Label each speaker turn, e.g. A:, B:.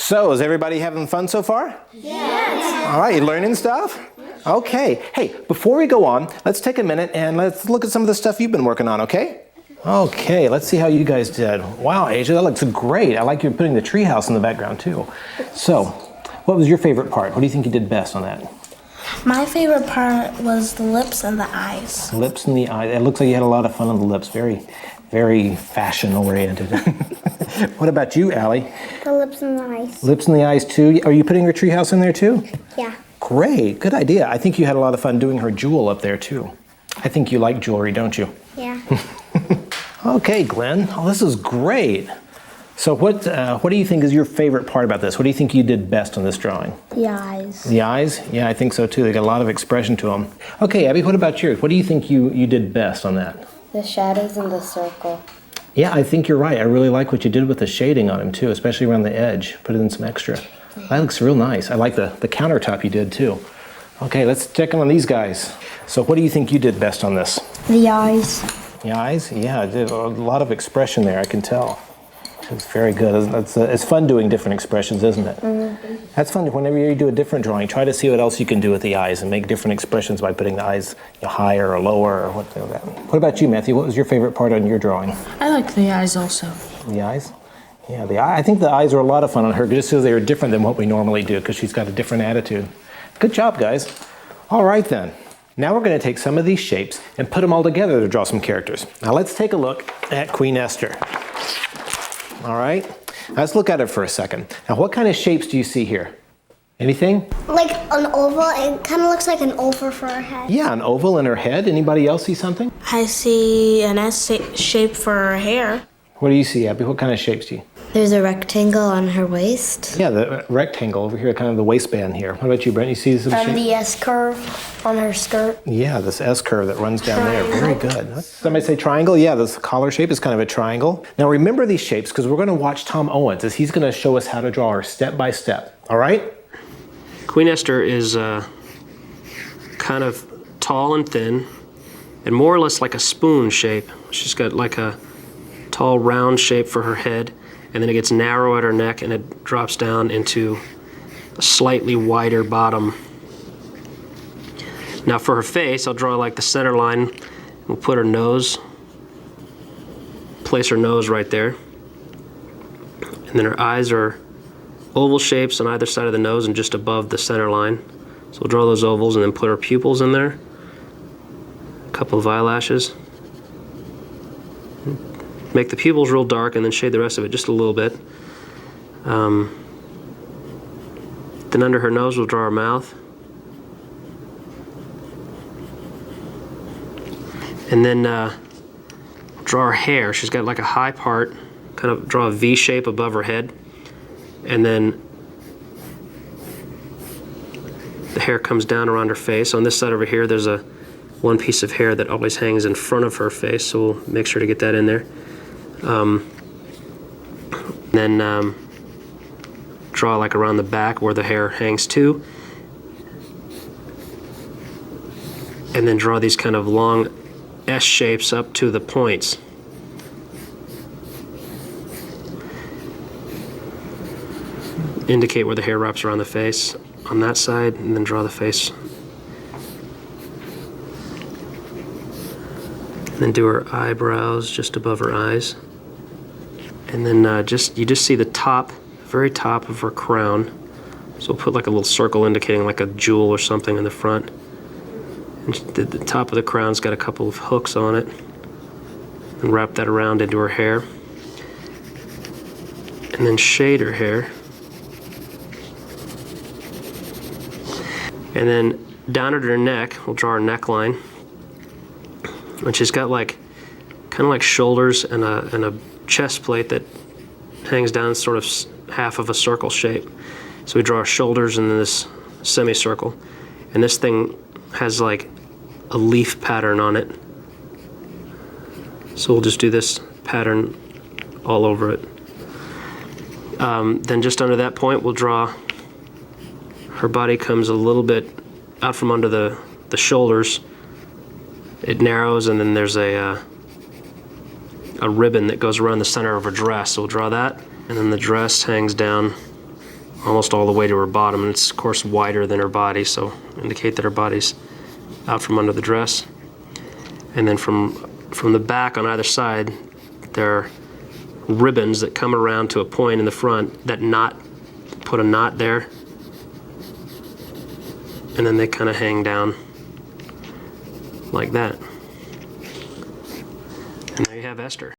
A: So, is everybody having fun so far? Yes. All right, you learning stuff? Okay. Hey, before we go on, let's take a minute and let's look at some of the stuff you've been working on, okay? Okay, let's see how you guys did. Wow, Asia, that looks great. I like you putting the treehouse in the background too. So, what was your favorite part? What do you think you did best on that?
B: My favorite part was the lips and the eyes.
A: Lips and the eyes. It looks like you had a lot of fun on the lips. Very, very fashion-oriented. What about you, Allie?
C: The lips and the eyes.
A: Lips and the eyes too. Are you putting your treehouse in there too?
C: Yeah.
A: Great, good idea. I think you had a lot of fun doing her jewel up there too. I think you like jewelry, don't you?
C: Yeah.
A: Okay, Glenn. Oh, this is great. So what do you think is your favorite part about this? What do you think you did best on this drawing?
B: The eyes.
A: The eyes? Yeah, I think so too. They got a lot of expression to them. Okay, Abby, what about yours? What do you think you did best on that?
D: The shadows and the circle.
A: Yeah, I think you're right. I really like what you did with the shading on him too, especially around the edge. Put in some extra. That looks real nice. I like the countertop you did too. Okay, let's check in on these guys. So what do you think you did best on this?
B: The eyes.
A: The eyes? Yeah, it did a lot of expression there, I can tell. It's very good. It's fun doing different expressions, isn't it? Mm-hmm. That's fun. Whenever you do a different drawing, try to see what else you can do with the eyes and make different expressions by putting the eyes higher or lower or what. What about you, Matthew? What was your favorite part on your drawing?
B: I like the eyes also.
A: The eyes? Yeah, I think the eyes are a lot of fun on her just because they are different than what we normally do because she's got a different attitude. Good job, guys. All right, then. Now we're going to take some of these shapes and put them all together to draw some characters. Now let's take a look at Queen Esther. All right, let's look at it for a second. Now, what kind of shapes do you see here? Anything?
C: Like an oval. It kind of looks like an oval for her head.
A: Yeah, an oval in her head. Anybody else see something?
B: I see an S shape for her hair.
A: What do you see, Abby? What kind of shapes do you?
D: There's a rectangle on her waist.
A: Yeah, the rectangle over here, kind of the waistband here. What about you, Brent? You see some shape?
B: And the S curve on her skirt.
A: Yeah, this S curve that runs down there. Very good. Somebody say triangle? Yeah, this collar shape is kind of a triangle. Now remember these shapes because we're going to watch Tom Owens as he's going to show us how to draw her step by step. All right?
E: Queen Esther is kind of tall and thin and more or less like a spoon shape. She's got like a tall round shape for her head, and then it gets narrow at her neck and it drops down into a slightly wider bottom. Now for her face, I'll draw like the center line. We'll put her nose, place her nose right there. And then her eyes are oval shapes on either side of the nose and just above the center line. So we'll draw those ovals and then put her pupils in there. A couple of eyelashes. Make the pupils real dark and then shade the rest of it just a little bit. Then under her nose we'll draw her mouth. And then draw her hair. She's got like a high part, kind of draw a V shape above her head. And then the hair comes down around her face. On this side over here there's one piece of hair that always hangs in front of her face, so we'll make sure to get that in there. Then draw like around the back where the hair hangs too. And then draw these kind of long S shapes up to the points. Indicate where the hair wraps around the face on that side, and then draw the face. And then do her eyebrows just above her eyes. And then you just see the top, very top of her crown. So we'll put like a little circle indicating like a jewel or something in the front. And the top of the crown's got a couple of hooks on it. And wrap that around into her hair. And then shade her hair. And then down at her neck, we'll draw her neckline. And she's got like, kind of like shoulders and a chest plate that hangs down sort of half of a circle shape. So we draw her shoulders and then this semicircle. And this thing has like a leaf pattern on it. So we'll just do this pattern all over it. Then just under that point, we'll draw, her body comes a little bit out from under the shoulders. It narrows, and then there's a ribbon that goes around the center of her dress. So we'll draw that, and then the dress hangs down almost all the way to her bottom, and it's of course wider than her body, so indicate that her body's out from under the dress. And then from the back on either side, there are ribbons that come around to a point in the front that put a knot there, and then they kind of hang down like that. And there you have Esther.